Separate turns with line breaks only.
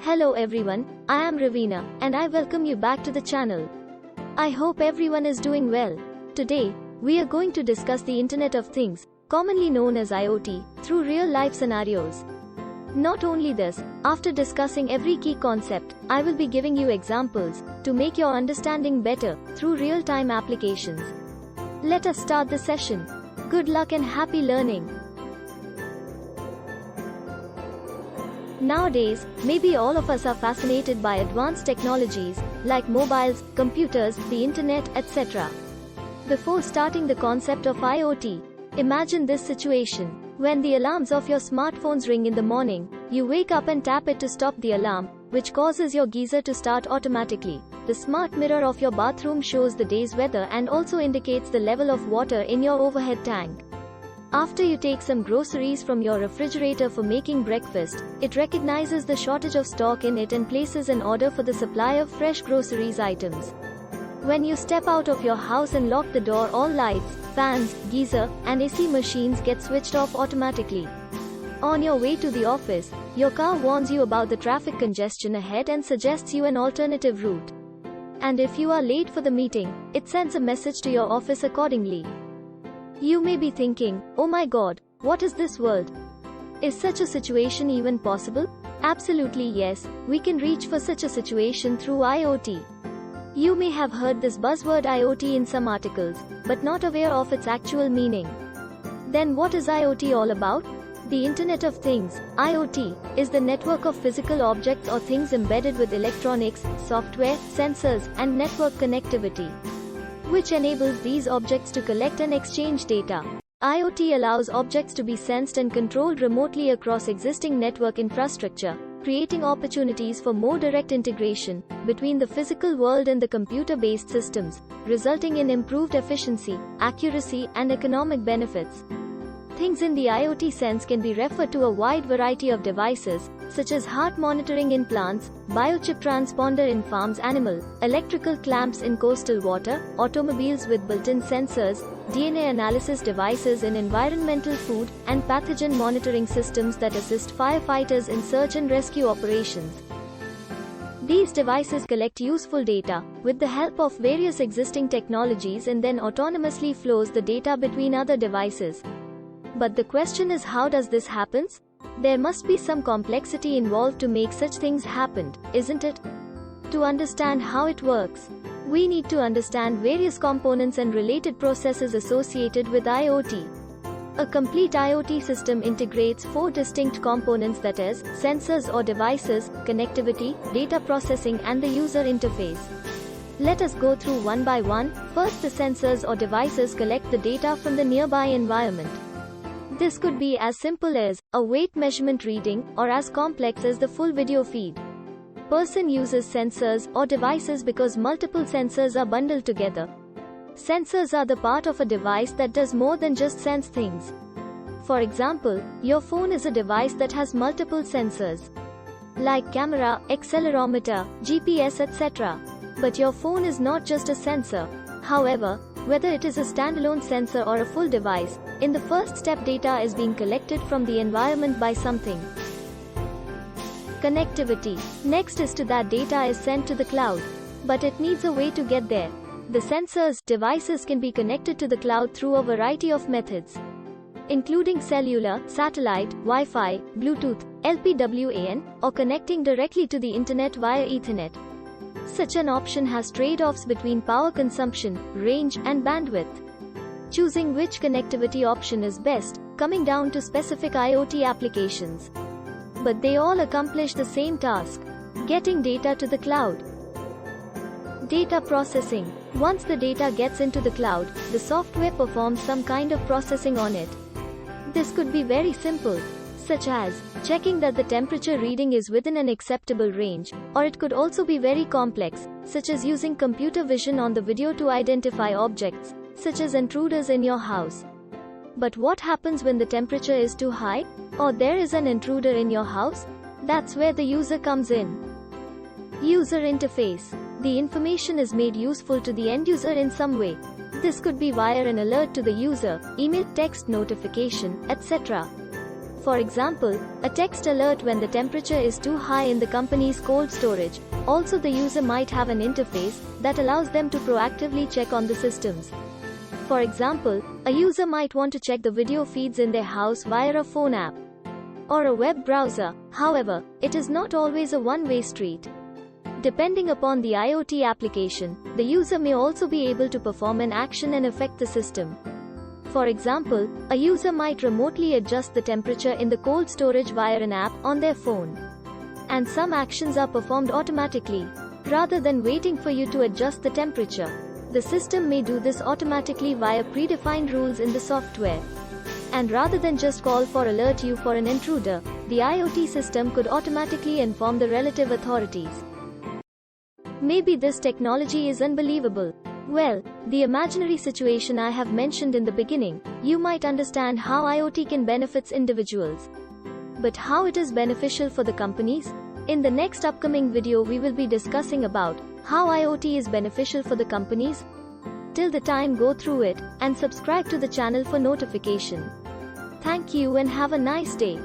Hello everyone, I am Ravina, and I welcome you back to the channel. I hope everyone is doing well. Today, we are going to discuss the Internet of Things, commonly known as IoT, through real-life scenarios. Not only this, after discussing every key concept, I will be giving you examples to make your understanding better through real-time applications. Let us start the session. Good luck and happy learning. Nowadays, maybe all of us are fascinated by advanced technologies like mobiles, computers, the internet, etc. Before starting the concept of IoT, imagine this situation. When the alarms of your smartphones ring in the morning, you wake up and tap it to stop the alarm, which causes your geyser to start automatically. The smart mirror of your bathroom shows the day's weather and also indicates the level of water in your overhead tank. After you take some groceries from your refrigerator for making breakfast, it recognizes the shortage of stock in it and places an order for the supply of fresh groceries items. When you step out of your house and lock the door, all lights, fans, geyser, and AC machines get switched off automatically. On your way to the office, your car warns you about the traffic congestion ahead and suggests you an alternative route. And if you are late for the meeting, it sends a message to your office accordingly. You may be thinking, oh my god, what is this world? Is such a situation even possible? Absolutely yes, we can reach for such a situation through IoT. You may have heard this buzzword IoT in some articles, but not aware of its actual meaning. Then what is IoT all about? The Internet of Things, IoT, is the network of physical objects or things embedded with electronics, software, sensors, and network connectivity, which enables these objects to collect and exchange data. IoT allows objects to be sensed and controlled remotely across existing network infrastructure, creating opportunities for more direct integration between the physical world and the computer-based systems, resulting in improved efficiency, accuracy, and economic benefits. Things in the IoT sense can be referred to a wide variety of devices, such as heart monitoring in plants, biochip transponder in farms animal, electrical clamps in coastal water, automobiles with built-in sensors, DNA analysis devices in environmental food, and pathogen monitoring systems that assist firefighters in search and rescue operations. These devices collect useful data with the help of various existing technologies and then autonomously flows the data between other devices. But the question is, how does this happen? There must be some complexity involved to make such things happen, isn't it? To understand how it works, we need to understand various components and related processes associated with IoT. A complete IoT system integrates four distinct components, that is, sensors or devices, connectivity, data processing, and the user interface. Let us go through one by one. First, the sensors or devices collect the data from the nearby environment. This could be as simple as a weight measurement reading, or as complex as the full video feed. Person uses sensors or devices because multiple sensors are bundled together. Sensors are the part of a device that does more than just sense things. For example, your phone is a device that has multiple sensors, like camera, accelerometer, GPS, etc. But your phone is not just a sensor. However, whether it is a standalone sensor or a full device, in the first step data is being collected from the environment by something. Connectivity. Next is to that data is sent to the cloud. But it needs a way to get there. The sensors, devices can be connected to the cloud through a variety of methods, including cellular, satellite, Wi-Fi, Bluetooth, LPWAN, or connecting directly to the internet via Ethernet. Such an option has trade-offs between power consumption, range, and bandwidth. Choosing which connectivity option is best, coming down to specific IoT applications. But they all accomplish the same task: getting data to the cloud. Data processing. Once the data gets into the cloud, the software performs some kind of processing on it. This could be very simple, such as checking that the temperature reading is within an acceptable range, or it could also be very complex, such as using computer vision on the video to identify objects, such as intruders in your house. But what happens when the temperature is too high, or there is an intruder in your house? That's where the user comes in. User interface. The information is made useful to the end user in some way. This could be via an alert to the user, email, text notification, etc. For example, a text alert when the temperature is too high in the company's cold storage. Also, the user might have an interface that allows them to proactively check on the systems. For example, a user might want to check the video feeds in their house via a phone app or a web browser. However, it is not always a one-way street. Depending upon the IoT application, the user may also be able to perform an action and affect the system. For example, a user might remotely adjust the temperature in the cold storage via an app on their phone. And some actions are performed automatically, rather than waiting for you to adjust the temperature. The system may do this automatically via predefined rules in the software. And rather than just call for alert you for an intruder, the IoT system could automatically inform the relative authorities. Maybe this technology is unbelievable. Well, the imaginary situation I have mentioned in the beginning, you might understand how IoT can benefit individuals. But how it is beneficial for the companies? In the next upcoming video we will be discussing about how IoT is beneficial for the companies. Till the time, go through it and subscribe to the channel for notification. Thank you and have a nice day.